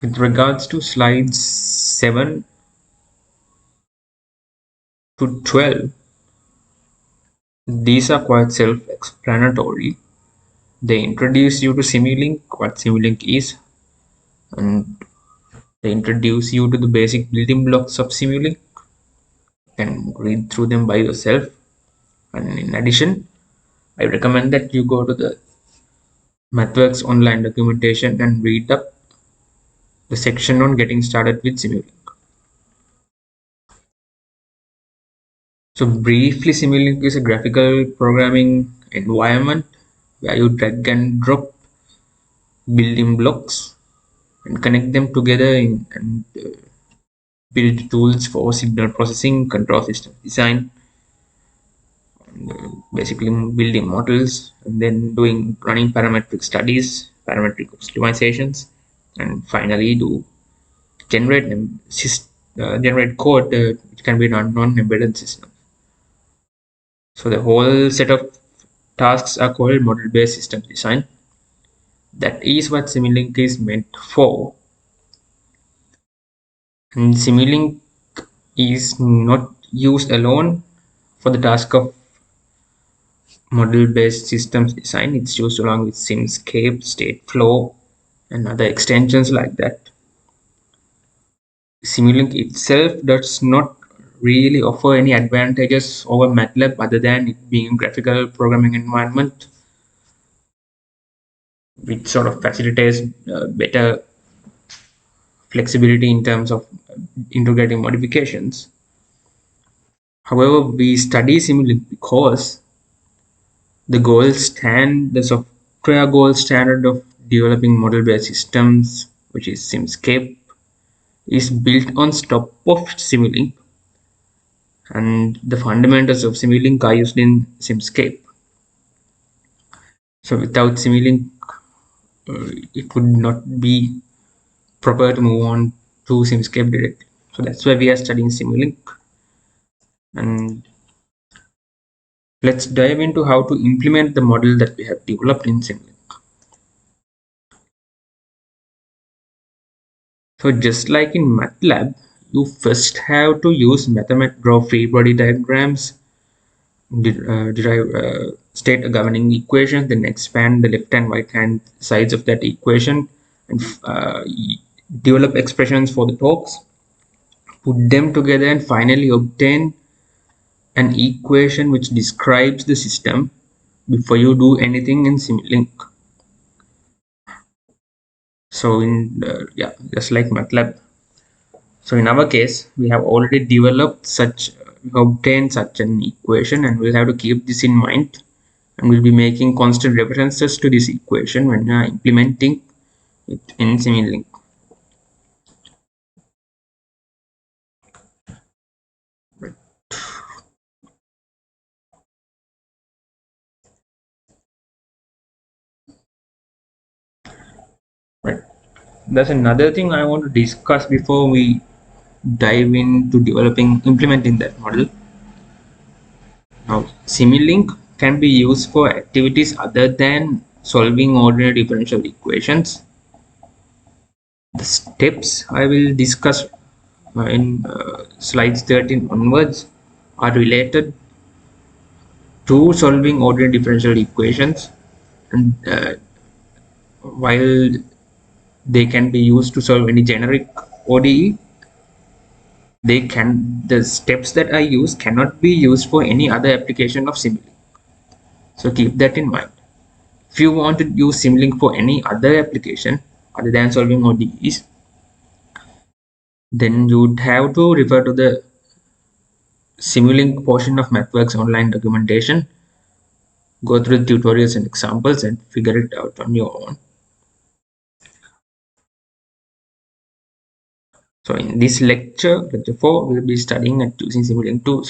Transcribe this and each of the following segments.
With regards to slides 7 to 12, these are quite self-explanatory. They introduce you to Simulink, what Simulink is, and they introduce you to the basic building blocks of Simulink. You can read through them by yourself. And in addition, I recommend that you go to the MathWorks online documentation and read up the section on getting started with Simulink. So briefly, Simulink is a graphical programming environment where you drag and drop building blocks and connect them together and build tools for signal processing, control system design, and, basically building models, and then running parametric studies, parametric optimizations, and finally generate generate code which can be run on embedded system. So the whole set of tasks are called model-based system design. That is what Simulink is meant for. And Simulink is not used alone for the task of model-based systems design. It's used along with Simscape, Stateflow, and other extensions like that. Simulink itself does not really offer any advantages over MATLAB other than it being a graphical programming environment, which sort of facilitates better flexibility in terms of integrating modifications. However, we study Simulink because the software gold standard of developing model-based systems, which is Simscape, is built on top of Simulink, and the fundamentals of Simulink are used in Simscape. So without Simulink, it would not be proper to move on to Simscape directly. So that's why we are studying Simulink. And let's dive into how to implement the model that we have developed in Simulink. So just like in MATLAB, you first have to draw free body diagrams, state a governing equation, then expand the left and right hand sides of that equation, and develop expressions for the torques, put them together, and finally obtain an equation which describes the system before you do anything in Simulink. So just like MATLAB. So in our case, we have already obtained such an equation, and we'll have to keep this in mind, and we'll be making constant references to this equation when we are implementing it in Simulink. Right. There's another thing I want to discuss before we dive into implementing that model. Now, Simulink can be used for activities other than solving ordinary differential equations. The steps I will discuss in slides 13 onwards are related to solving ordinary differential equations, and while they can be used to solve any generic ODE, the steps that I use cannot be used for any other application of Simulink. So keep that in mind. If you want to use Simulink for any other application other than solving ODEs, then you would have to refer to the Simulink portion of MathWorks online documentation, go through the tutorials and examples, and figure it out on your own. So in this lecture 4, we'll be studying and using Simulink to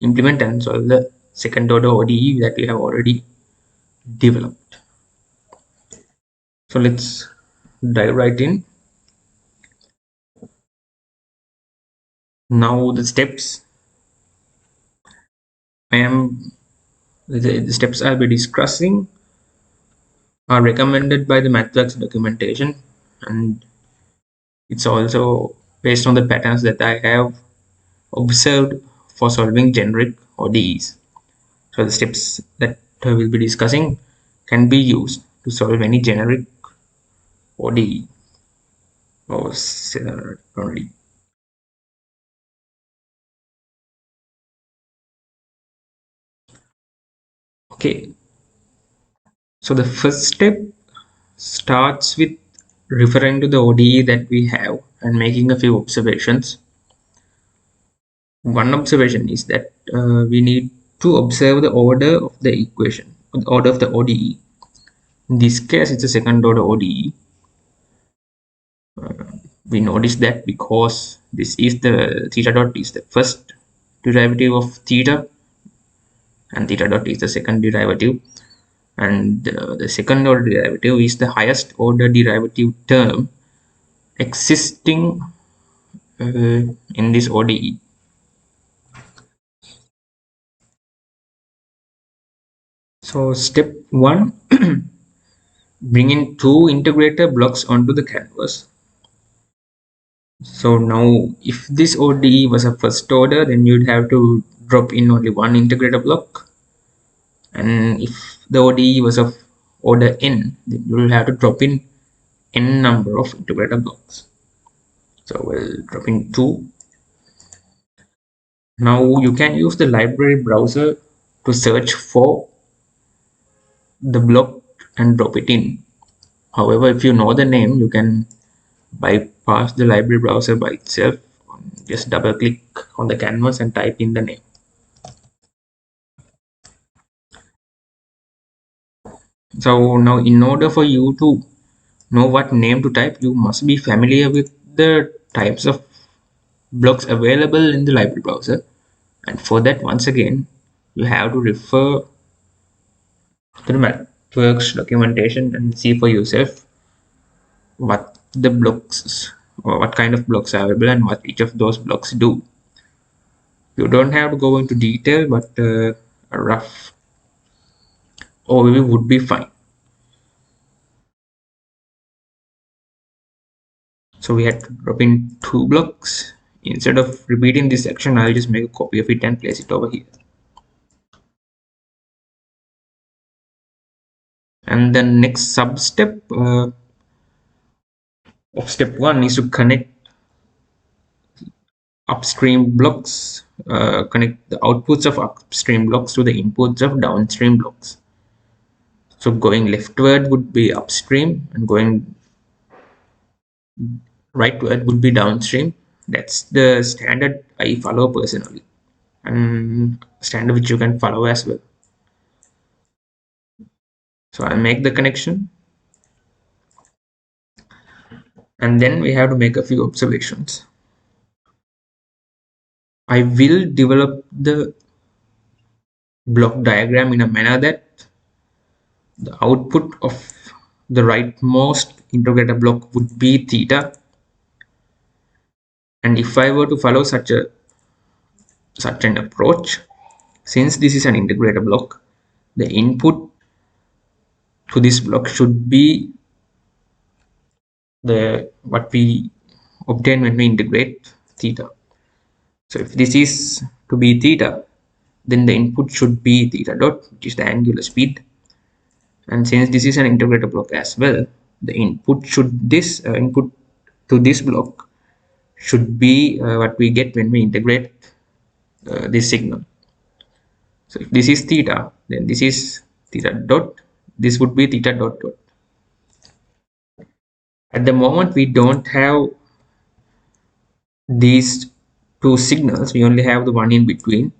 implement and solve the second order ODE that we have already developed. So let's dive right in. Now the steps the steps I'll be discussing are recommended by the MathWorks documentation, and It's also based on the patterns that I have observed for solving generic ODEs. So the steps that we'll be discussing can be used to solve any generic ODE or only. Okay, so the first step starts with referring to the ODE that we have and making a few observations. One observation is that we need to observe the order of the equation, the order of the ODE. In this case, it's a second order ODE. We notice that because this is the theta dot is the first derivative of theta and theta dot is the second derivative, and the second order derivative is the highest order derivative term existing in this ODE. So step 1, bring in two integrator blocks onto the canvas. So now if this ODE was a first order, then you'd have to drop in only one integrator block, and if the ODE was of order n, then you will have to drop in n number of integrator blocks. So we'll drop in 2. Now you can use the library browser to search for the block and drop it in. However, if you know the name, you can bypass the library browser by itself. Just double click on the canvas and type in the name. So now in order for you to know what name to type, you must be familiar with the types of blocks available in the library browser, and for that, once again, you have to refer to the MathWorks documentation and see for yourself what the blocks or what kind of blocks are available and what each of those blocks do. You don't have to go into detail, but a rough overview would be fine. So we had to drop in 2 blocks. Instead of repeating this action, I'll just make a copy of it and place it over here. And the next sub step of step 1 is to connect upstream blocks, connect the outputs of upstream blocks to the inputs of downstream blocks. So going leftward would be upstream and going rightward would be downstream. That's the standard I follow personally, and standard which you can follow as well. So I'll make the connection, and then we have to make a few observations. I will develop the block diagram in a manner that the output of the rightmost integrator block would be theta, and if I were to follow such an approach, since this is an integrator block, the input to this block should be the what we obtain when we integrate theta. So if this is to be theta, then the input should be theta dot, which is the angular speed. And since this is an integrator block as well, the input to this block should be what we get when we integrate this signal. So if this is theta, then this is theta dot, this would be theta dot dot. At the moment, we don't have these two signals, we only have the one in between.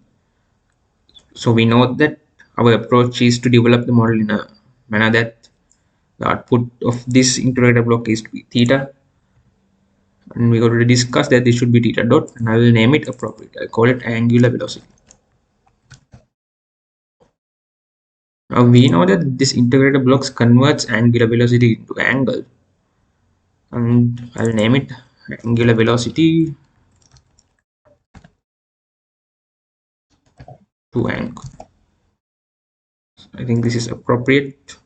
So we know that our approach is to develop the model in a manner that the output of this integrator block is to be theta, and we already discussed that this should be theta dot, and I will name it appropriately. I call it angular velocity. Now we know that this integrator blocks converts angular velocity into angle, and I'll name it angular velocity to angle. I think this is appropriate.